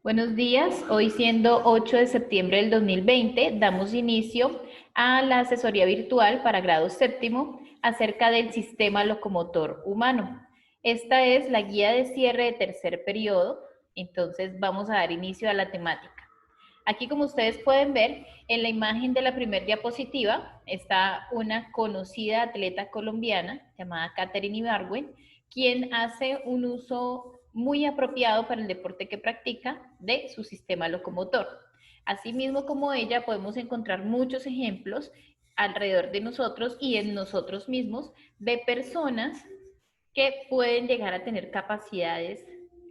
Buenos días, hoy siendo 8 de septiembre del 2020, damos inicio a la asesoría virtual para grado séptimo acerca del sistema locomotor humano. Esta es la guía de cierre de tercer periodo, entonces vamos a dar inicio a la temática. Aquí, como ustedes pueden ver, en la imagen de la primera diapositiva está una conocida atleta colombiana llamada Katherine Ibargüen, quien hace un uso muy apropiado para el deporte que practica de su sistema locomotor. Asimismo, como ella, podemos encontrar muchos ejemplos alrededor de nosotros y en nosotros mismos de personas que pueden llegar a tener capacidades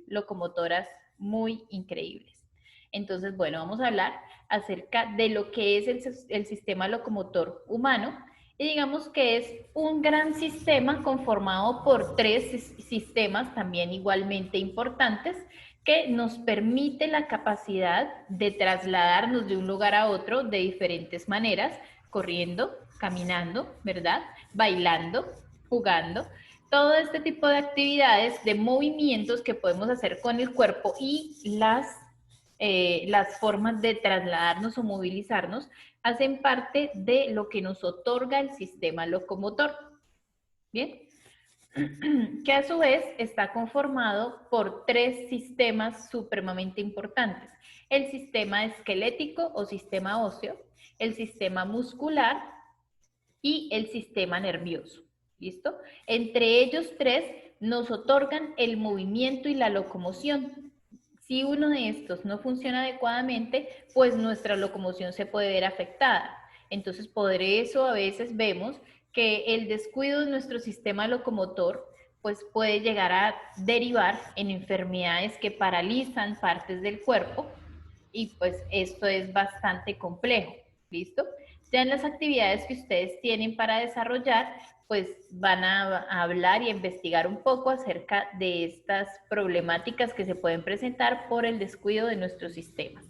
locomotoras muy increíbles. Entonces, bueno, vamos a hablar acerca de lo que es el sistema locomotor humano y digamos que es un gran sistema conformado por tres sistemas también igualmente importantes que nos permite la capacidad de trasladarnos de un lugar a otro de diferentes maneras, corriendo, caminando, ¿verdad? Bailando, jugando, todo este tipo de actividades, de movimientos que podemos hacer con el cuerpo y las formas de trasladarnos o movilizarnos hacen parte de lo que nos otorga el sistema locomotor. Bien, que a su vez está conformado por tres sistemas supremamente importantes. El sistema esquelético o sistema óseo, el sistema muscular y el sistema nervioso. ¿Listo? Entre ellos tres nos otorgan el movimiento y la locomoción. Si uno de estos no funciona adecuadamente, pues nuestra locomoción se puede ver afectada. Entonces, por eso a veces vemos que el descuido de nuestro sistema locomotor pues puede llegar a derivar en enfermedades que paralizan partes del cuerpo y pues esto es bastante complejo. ¿Listo? Ya en las actividades que ustedes tienen para desarrollar, pues van a hablar y a investigar un poco acerca de estas problemáticas que se pueden presentar por el descuido de nuestros sistemas.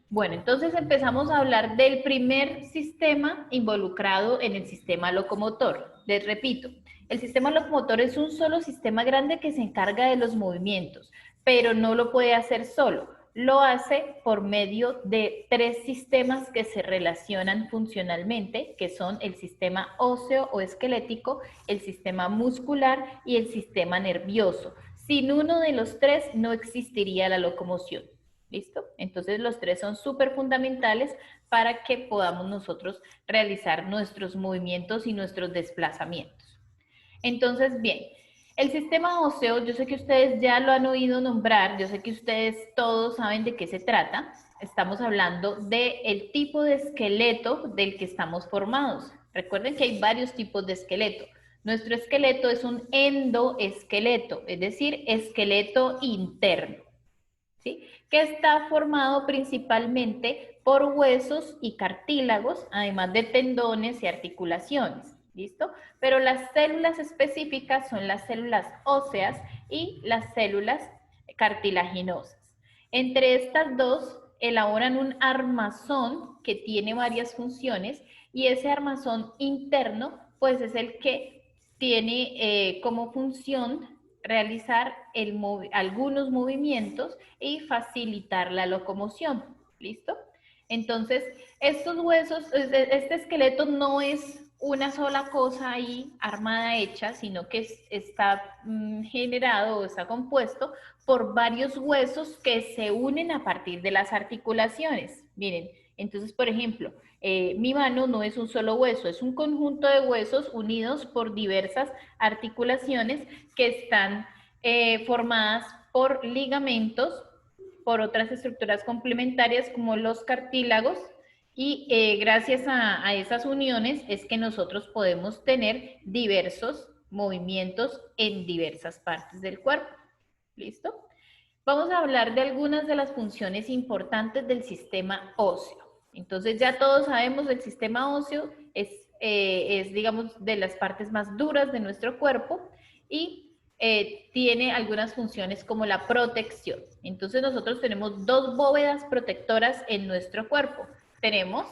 Bueno, entonces empezamos a hablar del primer sistema involucrado en el sistema locomotor. Les repito, el sistema locomotor es un solo sistema grande que se encarga de los movimientos, pero no lo puede hacer solo. Lo hace por medio de tres sistemas que se relacionan funcionalmente, que son el sistema óseo o esquelético, el sistema muscular y el sistema nervioso. Sin uno de los tres no existiría la locomoción. ¿Listo? Entonces los tres son súper fundamentales para que podamos nosotros realizar nuestros movimientos y nuestros desplazamientos. Entonces, bien, el sistema óseo, yo sé que ustedes ya lo han oído nombrar, yo sé que ustedes todos saben de qué se trata. Estamos hablando del tipo de esqueleto del que estamos formados. Recuerden que hay varios tipos de esqueleto. Nuestro esqueleto es un endoesqueleto, es decir, esqueleto interno. ¿Sí? Que está formado principalmente por huesos y cartílagos, además de tendones y articulaciones. ¿Listo? Pero las células específicas son las células óseas y las células cartilaginosas. Entre estas dos elaboran un armazón que tiene varias funciones y ese armazón interno pues es el que tiene como función realizar algunos movimientos y facilitar la locomoción. ¿Listo? Entonces, estos huesos, este esqueleto no es una sola cosa ahí armada hecha, sino que está generado o está compuesto por varios huesos que se unen a partir de las articulaciones. Miren, entonces, por ejemplo, mi mano no es un solo hueso, es un conjunto de huesos unidos por diversas articulaciones que están formadas por ligamentos, por otras estructuras complementarias como los cartílagos y gracias a esas uniones es que nosotros podemos tener diversos movimientos en diversas partes del cuerpo. ¿Listo? Vamos a hablar de algunas de las funciones importantes del sistema óseo. Entonces ya todos sabemos el sistema óseo es digamos, de las partes más duras de nuestro cuerpo y tiene algunas funciones como la protección. Entonces nosotros tenemos dos bóvedas protectoras en nuestro cuerpo. Tenemos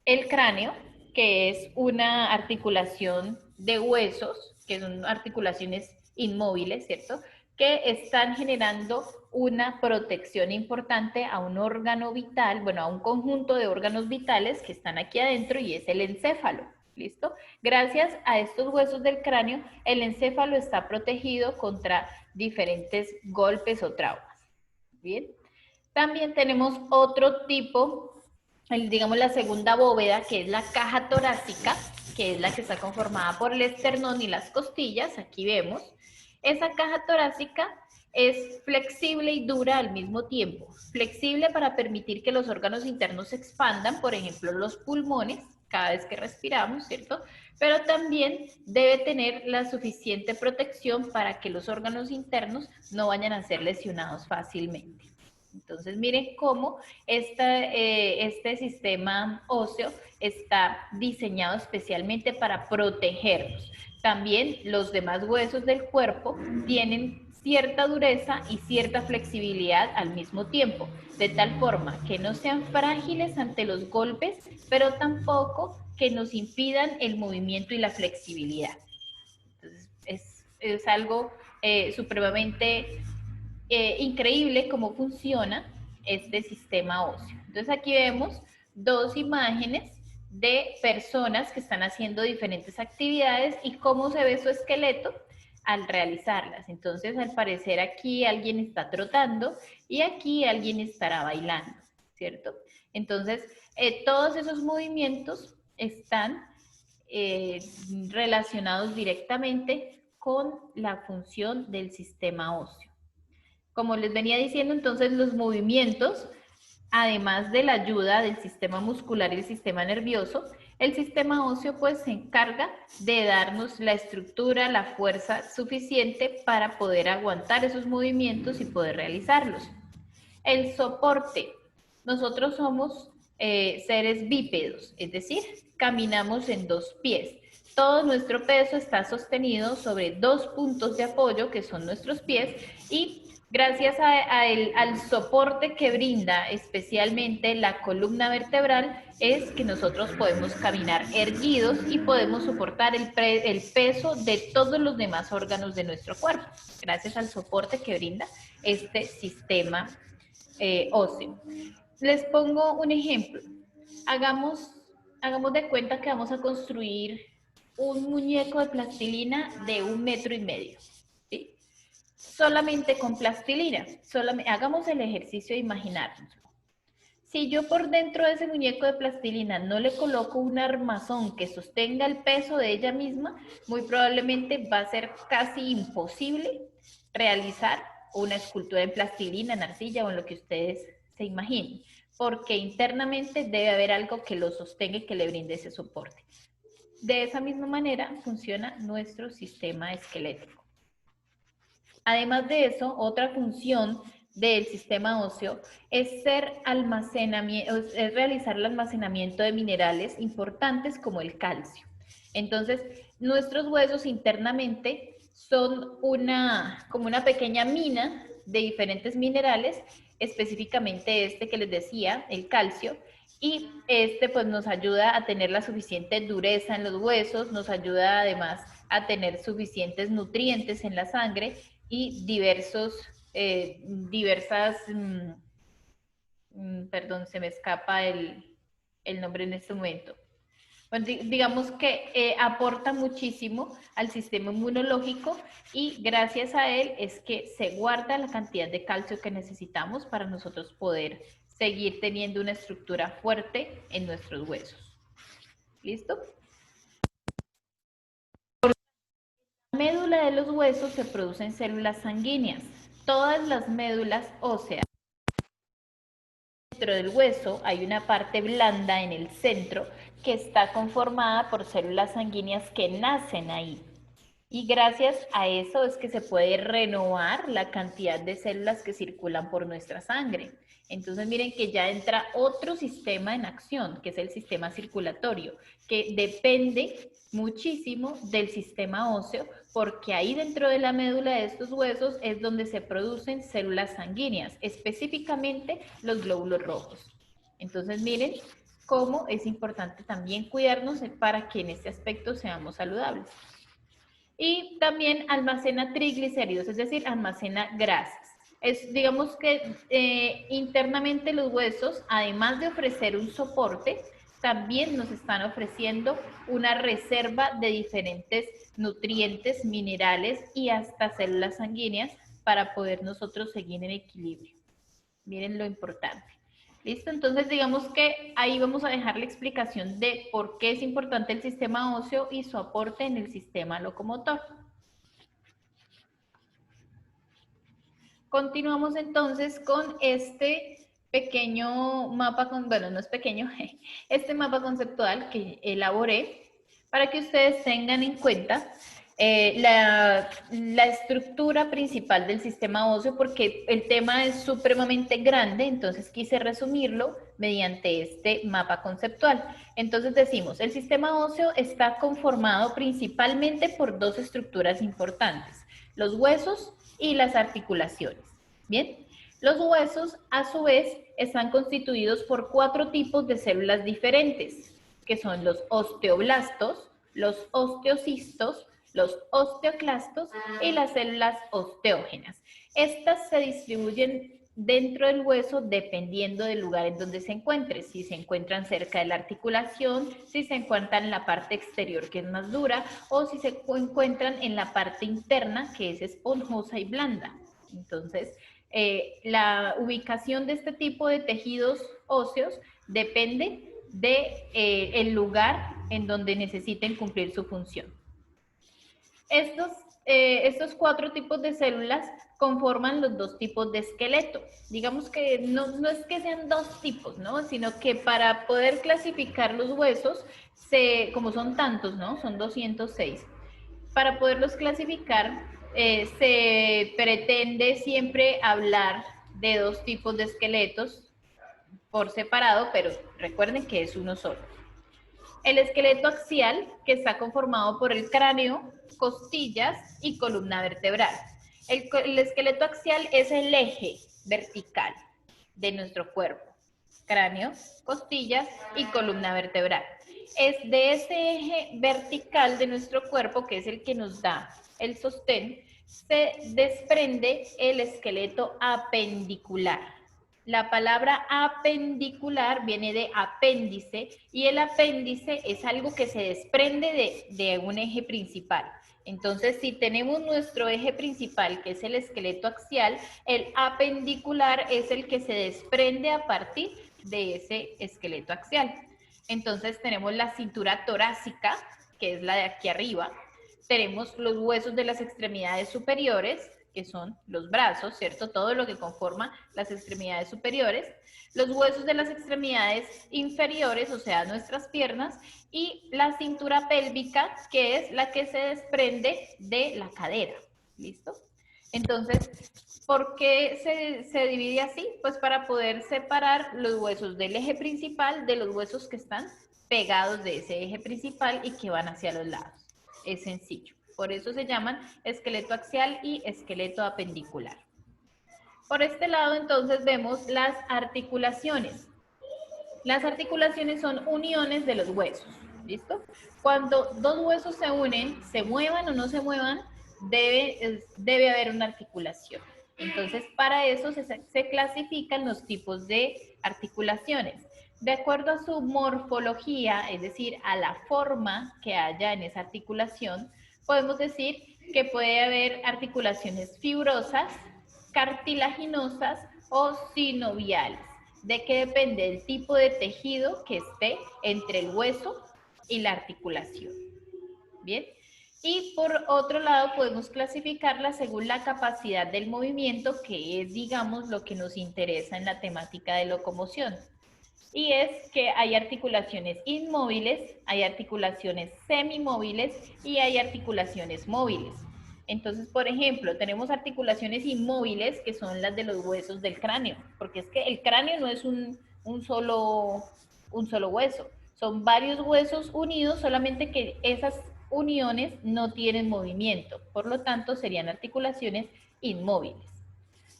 el cráneo, que es una articulación de huesos, que son articulaciones inmóviles, ¿cierto? que están generando una protección importante a un órgano vital, bueno, a un conjunto de órganos vitales que están aquí adentro y es el encéfalo. ¿Listo? Gracias a estos huesos del cráneo, el encéfalo está protegido contra diferentes golpes o traumas. Bien. También tenemos otro tipo, digamos la segunda bóveda, que es la caja torácica, que es la que está conformada por el esternón y las costillas. Aquí vemos. Esa caja torácica es flexible y dura al mismo tiempo. Flexible para permitir que los órganos internos se expandan, por ejemplo, los pulmones, cada vez que respiramos, ¿cierto? Pero también debe tener la suficiente protección para que los órganos internos no vayan a ser lesionados fácilmente. Entonces, miren cómo este sistema óseo está diseñado especialmente para protegernos. También los demás huesos del cuerpo tienen cierta dureza y cierta flexibilidad al mismo tiempo, de tal forma que no sean frágiles ante los golpes, pero tampoco que nos impidan el movimiento y la flexibilidad. Entonces, es algo supremamente increíble cómo funciona este sistema óseo. Entonces aquí vemos dos imágenes de personas que están haciendo diferentes actividades y cómo se ve su esqueleto al realizarlas. Entonces, al parecer aquí alguien está trotando y aquí alguien estará bailando, ¿cierto? Entonces, todos esos movimientos están relacionados directamente con la función del sistema óseo. Como les venía diciendo, entonces los movimientos, además de la ayuda del sistema muscular y el sistema nervioso, el sistema óseo pues se encarga de darnos la estructura, la fuerza suficiente para poder aguantar esos movimientos y poder realizarlos. El soporte. Nosotros somos seres bípedos, es decir, caminamos en dos pies. Todo nuestro peso está sostenido sobre dos puntos de apoyo, que son nuestros pies, y gracias al soporte que brinda especialmente la columna vertebral, es que nosotros podemos caminar erguidos y podemos soportar el peso de todos los demás órganos de nuestro cuerpo, gracias al soporte que brinda este sistema óseo. Les pongo un ejemplo. Hagamos de cuenta que vamos a construir un muñeco de plastilina de 1,5 metros. ¿Sí? Solamente con plastilina. Hagamos el ejercicio de imaginarnos. Si yo por dentro de ese muñeco de plastilina no le coloco un armazón que sostenga el peso de ella misma, muy probablemente va a ser casi imposible realizar una escultura en plastilina, en arcilla o en lo que ustedes se imaginen, porque internamente debe haber algo que lo sostenga y que le brinde ese soporte. De esa misma manera funciona nuestro sistema esquelético. Además de eso, otra función del sistema óseo es realizar el almacenamiento de minerales importantes como el calcio. Entonces, nuestros huesos internamente son como una pequeña mina de diferentes minerales, específicamente este que les decía, el calcio, y este pues nos ayuda a tener la suficiente dureza en los huesos, nos ayuda además a tener suficientes nutrientes en la sangre y perdón, se me escapa el nombre en este momento. Bueno, digamos que aporta muchísimo al sistema inmunológico y gracias a él es que se guarda la cantidad de calcio que necesitamos para nosotros poder seguir teniendo una estructura fuerte en nuestros huesos. ¿Listo? En la médula de los huesos se producen células sanguíneas. Todas las médulas óseas. Dentro del hueso hay una parte blanda en el centro que está conformada por células sanguíneas que nacen ahí. Y gracias a eso es que se puede renovar la cantidad de células que circulan por nuestra sangre. Entonces miren que ya entra otro sistema en acción, que es el sistema circulatorio, que depende muchísimo del sistema óseo, porque ahí dentro de la médula de estos huesos es donde se producen células sanguíneas, específicamente los glóbulos rojos. Entonces miren cómo es importante también cuidarnos para que en este aspecto seamos saludables. Y también almacena triglicéridos, es decir, almacena grasas. Digamos que internamente los huesos, además de ofrecer un soporte, también nos están ofreciendo una reserva de diferentes nutrientes, minerales y hasta células sanguíneas para poder nosotros seguir en equilibrio. Miren lo importante. ¿Listo? Entonces digamos que ahí vamos a dejar la explicación de por qué es importante el sistema óseo y su aporte en el sistema locomotor. Continuamos entonces con este pequeño mapa, bueno, no es pequeño, este mapa conceptual que elaboré para que ustedes tengan en cuenta la estructura principal del sistema óseo, porque el tema es supremamente grande, entonces quise resumirlo mediante este mapa conceptual. Entonces decimos, el sistema óseo está conformado principalmente por dos estructuras importantes, los huesos y las articulaciones. Bien, los huesos a su vez están constituidos por 4 tipos de células diferentes, que son los osteoblastos, los osteocistos, los osteoclastos y las células osteógenas. Estas se distribuyen dentro del hueso dependiendo del lugar en donde se encuentre, si se encuentran cerca de la articulación, si se encuentran en la parte exterior que es más dura o si se encuentran en la parte interna que es esponjosa y blanda. Entonces, la ubicación de este tipo de tejidos óseos depende del lugar en donde necesiten cumplir su función. Estos 4 tipos de células conforman los 2 tipos de esqueleto. Digamos que no es que sean 2 tipos, ¿no? Sino que para poder clasificar los huesos, como son tantos, ¿no? Son 206. Para poderlos clasificar, se pretende siempre hablar de 2 tipos de esqueletos por separado, pero recuerden que es uno solo. El esqueleto axial, que está conformado por el cráneo, costillas y columna vertebral. El esqueleto axial es el eje vertical de nuestro cuerpo. Cráneo, costillas y columna vertebral. Es de ese eje vertical de nuestro cuerpo, que es el que nos da el sostén, se desprende el esqueleto apendicular. La palabra apendicular viene de apéndice y el apéndice es algo que se desprende de un eje principal. Entonces, si tenemos nuestro eje principal, que es el esqueleto axial, el apendicular es el que se desprende a partir de ese esqueleto axial. Entonces, tenemos la cintura torácica, que es la de aquí arriba. Tenemos los huesos de las extremidades superiores, que son los brazos, ¿cierto? Todo lo que conforma las extremidades superiores, los huesos de las extremidades inferiores, o sea, nuestras piernas, y la cintura pélvica, que es la que se desprende de la cadera, ¿listo? Entonces, ¿por qué se divide así? Pues para poder separar los huesos del eje principal de los huesos que están pegados de ese eje principal y que van hacia los lados. Es sencillo. Por eso se llaman esqueleto axial y esqueleto apendicular. Por este lado, entonces, vemos las articulaciones. Las articulaciones son uniones de los huesos, ¿listo? Cuando 2 huesos se unen, se muevan o no se muevan, debe haber una articulación. Entonces, para eso se clasifican los tipos de articulaciones. De acuerdo a su morfología, es decir, a la forma que haya en esa articulación, podemos decir que puede haber articulaciones fibrosas, cartilaginosas o sinoviales. ¿De qué depende? El tipo de tejido que esté entre el hueso y la articulación. ¿Bien? Y por otro lado podemos clasificarla según la capacidad del movimiento, que es, digamos, lo que nos interesa en la temática de locomoción. Y es que hay articulaciones inmóviles, hay articulaciones semimóviles y hay articulaciones móviles. Entonces, por ejemplo, tenemos articulaciones inmóviles que son las de los huesos del cráneo, porque es que el cráneo no es un solo hueso, son varios huesos unidos, solamente que esas uniones no tienen movimiento, por lo tanto serían articulaciones inmóviles.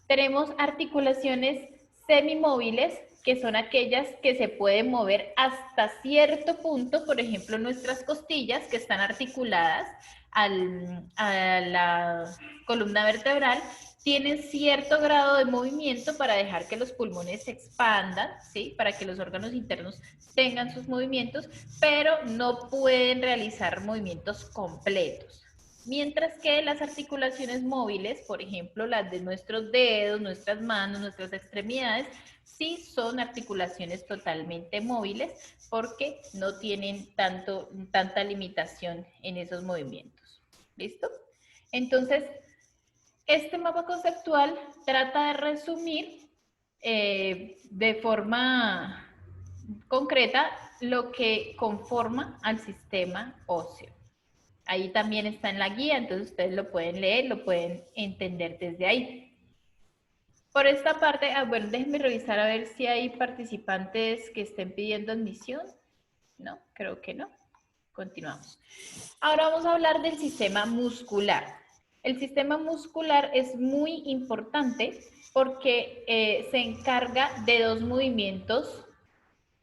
Tenemos articulaciones semimóviles, que son aquellas que se pueden mover hasta cierto punto, por ejemplo, nuestras costillas, que están articuladas a la columna vertebral, tienen cierto grado de movimiento para dejar que los pulmones se expandan, ¿sí? Para que los órganos internos tengan sus movimientos, pero no pueden realizar movimientos completos. Mientras que las articulaciones móviles, por ejemplo, las de nuestros dedos, nuestras manos, nuestras extremidades, sí son articulaciones totalmente móviles porque no tienen tanta limitación en esos movimientos. ¿Listo? Entonces, este mapa conceptual trata de resumir de forma concreta lo que conforma al sistema óseo. Ahí también está en la guía, entonces ustedes lo pueden leer, lo pueden entender desde ahí. Por esta parte, bueno, déjenme revisar a ver si hay participantes que estén pidiendo admisión. No, creo que no. Continuamos. Ahora vamos a hablar del sistema muscular. El sistema muscular es muy importante porque se encarga de dos movimientos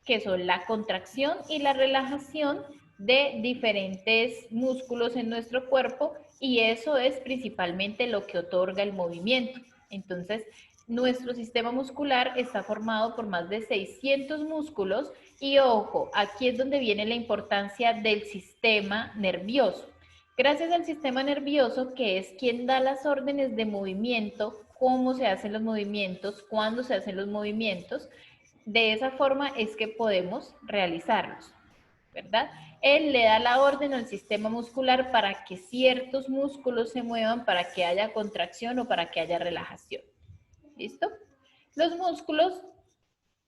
que son la contracción y la relajación de diferentes músculos en nuestro cuerpo, y eso es principalmente lo que otorga el movimiento. Entonces, nuestro sistema muscular está formado por más de 600 músculos y ojo, aquí es donde viene la importancia del sistema nervioso. Gracias al sistema nervioso, que es quien da las órdenes de movimiento, cómo se hacen los movimientos, cuándo se hacen los movimientos, de esa forma es que podemos realizarlos, ¿verdad? Él le da la orden al sistema muscular para que ciertos músculos se muevan, para que haya contracción o para que haya relajación. ¿Listo? Los músculos,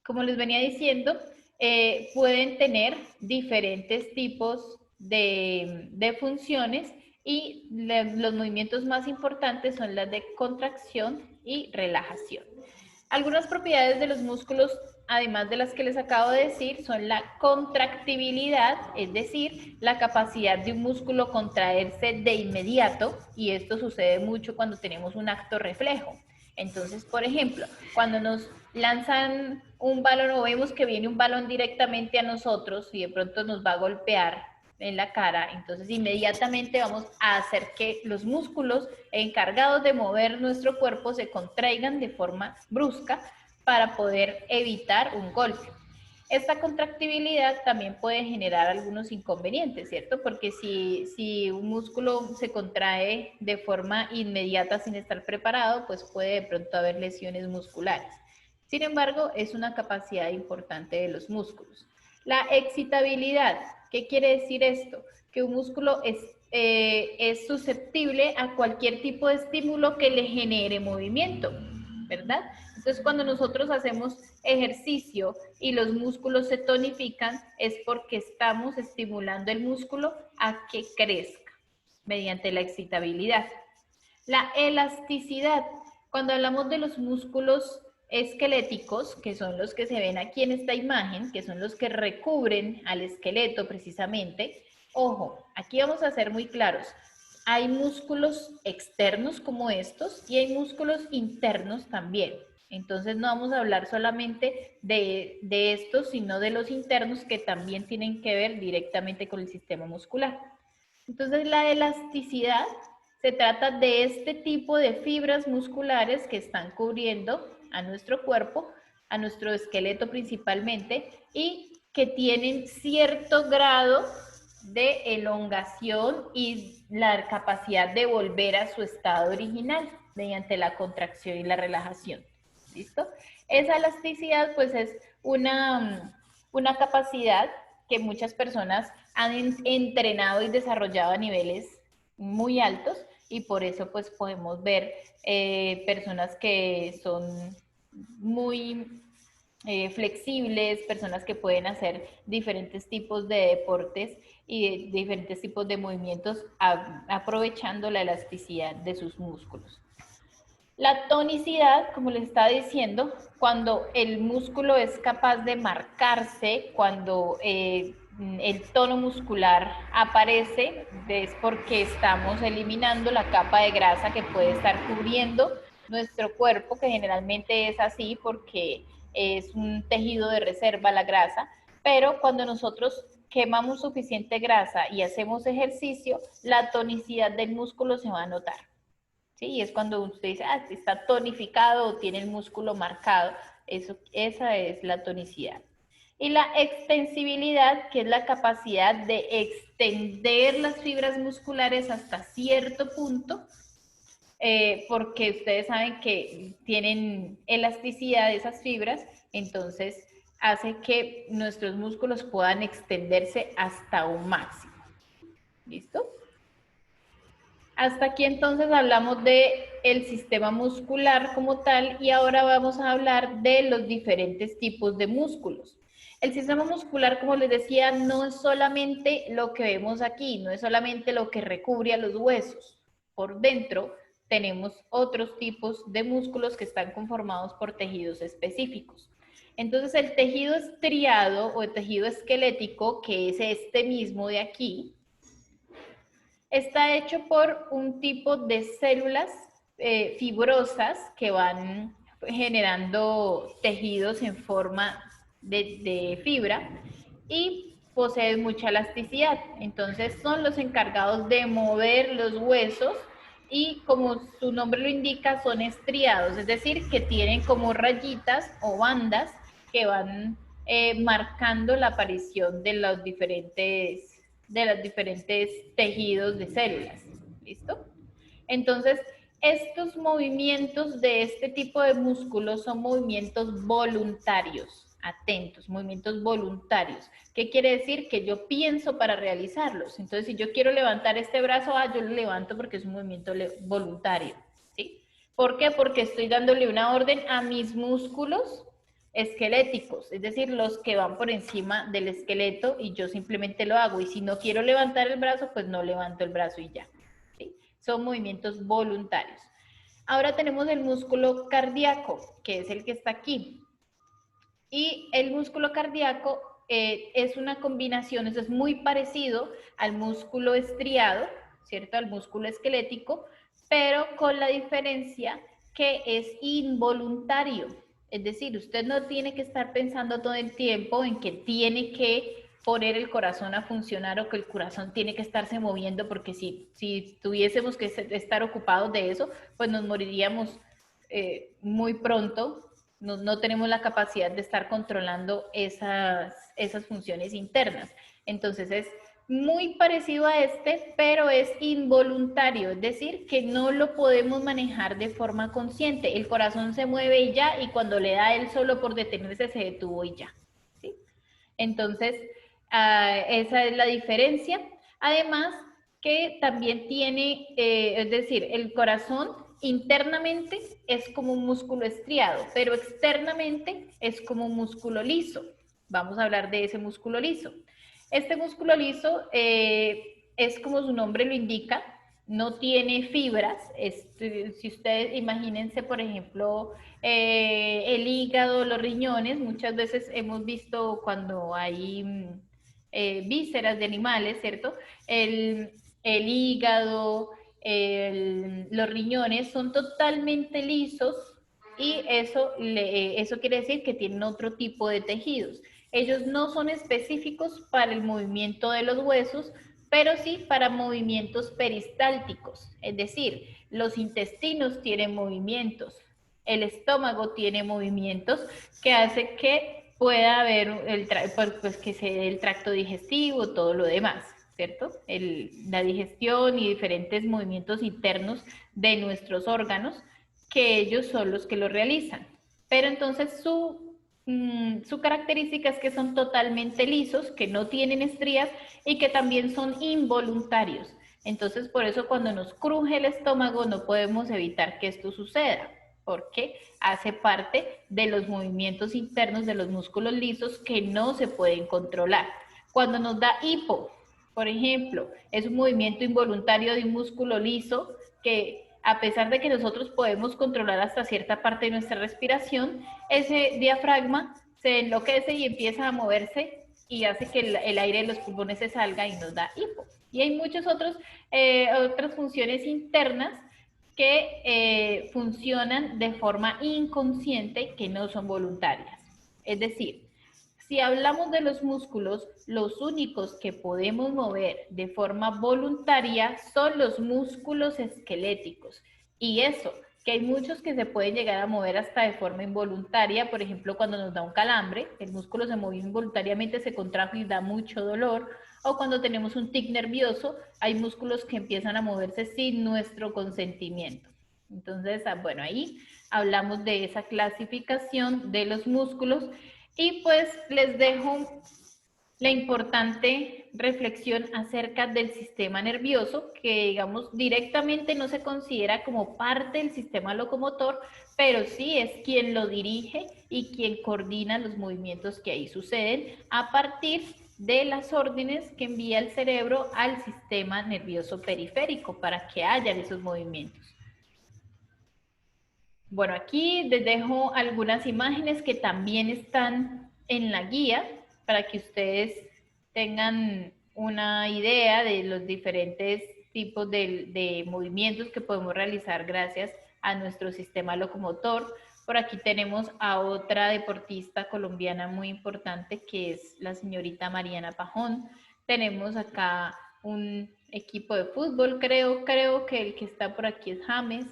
como les venía diciendo, pueden tener diferentes tipos de funciones, y los movimientos más importantes son las de contracción y relajación. Algunas propiedades de los músculos, además de las que les acabo de decir, son la contractibilidad, es decir, la capacidad de un músculo contraerse de inmediato, y esto sucede mucho cuando tenemos un acto reflejo. Entonces, por ejemplo, cuando nos lanzan un balón o vemos que viene un balón directamente a nosotros y de pronto nos va a golpear en la cara, entonces inmediatamente vamos a hacer que los músculos encargados de mover nuestro cuerpo se contraigan de forma brusca para poder evitar un golpe. Esta contractibilidad también puede generar algunos inconvenientes, ¿cierto? Porque si un músculo se contrae de forma inmediata sin estar preparado, pues puede de pronto haber lesiones musculares. Sin embargo, es una capacidad importante de los músculos. La excitabilidad, ¿qué quiere decir esto? Que un músculo es susceptible a cualquier tipo de estímulo que le genere movimiento, ¿verdad? Entonces, cuando nosotros hacemos ejercicio y los músculos se tonifican, es porque estamos estimulando el músculo a que crezca mediante la excitabilidad. La elasticidad. Cuando hablamos de los músculos esqueléticos, que son los que se ven aquí en esta imagen, que son los que recubren al esqueleto precisamente, ojo, aquí vamos a ser muy claros. Hay músculos externos como estos y hay músculos internos también. Entonces no vamos a hablar solamente de estos, sino de los internos, que también tienen que ver directamente con el sistema muscular. Entonces la elasticidad se trata de este tipo de fibras musculares que están cubriendo a nuestro cuerpo, a nuestro esqueleto principalmente, y que tienen cierto grado de elongación y la capacidad de volver a su estado original mediante la contracción y la relajación. ¿Listo? Esa elasticidad pues es una capacidad que muchas personas han entrenado y desarrollado a niveles muy altos, y por eso pues podemos ver personas que son muy flexibles, personas que pueden hacer diferentes tipos de deportes y diferentes tipos de movimientos aprovechando la elasticidad de sus músculos. La tonicidad, como les estaba diciendo, cuando el músculo es capaz de marcarse, cuando el tono muscular aparece, es porque estamos eliminando la capa de grasa que puede estar cubriendo nuestro cuerpo, que generalmente es así porque es un tejido de reserva la grasa, pero cuando nosotros quemamos suficiente grasa y hacemos ejercicio, la tonicidad del músculo se va a notar. ¿Sí? Y es cuando usted dice, ah, está tonificado o tiene el músculo marcado. Esa es la tonicidad. Y la extensibilidad, que es la capacidad de extender las fibras musculares hasta cierto punto, porque ustedes saben que tienen elasticidad de esas fibras, entonces hace que nuestros músculos puedan extenderse hasta un máximo. ¿Listo? Hasta aquí entonces hablamos de el sistema muscular como tal y ahora vamos a hablar de los diferentes tipos de músculos. El sistema muscular, como les decía, no es solamente lo que vemos aquí, no es solamente lo que recubre a los huesos. Por dentro tenemos otros tipos de músculos que están conformados por tejidos específicos. Entonces el tejido estriado o el tejido esquelético, que es este mismo de aquí, está hecho por un tipo de células fibrosas que van generando tejidos en forma de fibra y poseen mucha elasticidad. Entonces son los encargados de mover los huesos y como su nombre lo indica son estriados, es decir, que tienen como rayitas o bandas que van marcando la aparición de los diferentes tejidos de células. ¿Listo? Entonces, estos movimientos de este tipo de músculos son movimientos voluntarios. Atentos, movimientos voluntarios. ¿Qué quiere decir? Que yo pienso para realizarlos. Entonces, si yo quiero levantar este brazo, yo lo levanto porque es un movimiento voluntario. ¿Sí? ¿Por qué? Porque estoy dándole una orden a mis músculos esqueléticos, es decir, los que van por encima del esqueleto y yo simplemente lo hago. Y si no quiero levantar el brazo, pues no levanto el brazo y ya. ¿Sí? Son movimientos voluntarios. Ahora tenemos el músculo cardíaco, que es el que está aquí. Y el músculo cardíaco es una combinación, eso es muy parecido al músculo estriado, ¿cierto? Al músculo esquelético, pero con la diferencia que es involuntario. Es decir, usted no tiene que estar pensando todo el tiempo en que tiene que poner el corazón a funcionar o que el corazón tiene que estarse moviendo, porque si tuviésemos que estar ocupados de eso, pues nos moriríamos muy pronto. No tenemos la capacidad de estar controlando esas funciones internas. Entonces es muy parecido a este, pero es involuntario, es decir, que no lo podemos manejar de forma consciente. El corazón se mueve y ya, y cuando le da él solo por detenerse se detuvo y ya. ¿Sí? Entonces, esa es la diferencia. Además, que también tiene, es decir, el corazón internamente es como un músculo estriado, pero externamente es como un músculo liso. Vamos a hablar de ese músculo liso. Este músculo liso es como su nombre lo indica, no tiene fibras. Si ustedes imagínense, por ejemplo, el hígado, los riñones, muchas veces hemos visto cuando hay vísceras de animales, ¿cierto? El hígado, los riñones son totalmente lisos y eso quiere decir que tienen otro tipo de tejidos. Ellos no son específicos para el movimiento de los huesos, pero sí para movimientos peristálticos, es decir, los intestinos tienen movimientos, el estómago tiene movimientos que hace que pueda haber pues que se dé el tracto digestivo, todo lo demás, ¿cierto? La digestión y diferentes movimientos internos de nuestros órganos, que ellos son los que lo realizan. Pero entonces su característica es que son totalmente lisos, que no tienen estrías y que también son involuntarios. Entonces, por eso cuando nos cruje el estómago no podemos evitar que esto suceda, porque hace parte de los movimientos internos de los músculos lisos que no se pueden controlar. Cuando nos da hipo, por ejemplo, es un movimiento involuntario de un músculo liso que, a pesar de que nosotros podemos controlar hasta cierta parte de nuestra respiración, ese diafragma se enloquece y empieza a moverse y hace que el aire de los pulmones se salga y nos da hipo. Y hay muchas otras funciones internas que funcionan de forma inconsciente, que no son voluntarias. Es decir, si hablamos de los músculos, los únicos que podemos mover de forma voluntaria son los músculos esqueléticos. Y eso, que hay muchos que se pueden llegar a mover hasta de forma involuntaria, por ejemplo, cuando nos da un calambre, el músculo se movió involuntariamente, se contrajo y da mucho dolor, o cuando tenemos un tic nervioso, hay músculos que empiezan a moverse sin nuestro consentimiento. Entonces, bueno, ahí hablamos de esa clasificación de los músculos y pues les dejo la importante reflexión acerca del sistema nervioso, que digamos directamente no se considera como parte del sistema locomotor, pero sí es quien lo dirige y quien coordina los movimientos que ahí suceden a partir de las órdenes que envía el cerebro al sistema nervioso periférico para que haya esos movimientos. Bueno, aquí les dejo algunas imágenes que también están en la guía para que ustedes tengan una idea de los diferentes tipos de movimientos que podemos realizar gracias a nuestro sistema locomotor. Por aquí tenemos a otra deportista colombiana muy importante que es la señorita Mariana Pajón. Tenemos acá un equipo de fútbol, creo que el que está por aquí es James.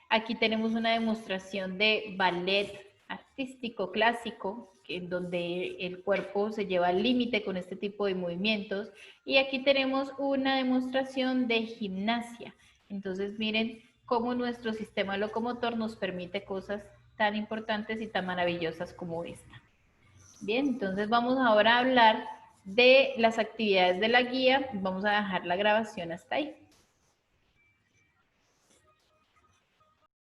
Aquí tenemos una demostración de ballet artístico clásico, en donde el cuerpo se lleva al límite con este tipo de movimientos. Y aquí tenemos una demostración de gimnasia. Entonces miren cómo nuestro sistema locomotor nos permite cosas tan importantes y tan maravillosas como esta. Bien, entonces vamos ahora a hablar de las actividades de la guía. Vamos a dejar la grabación hasta ahí.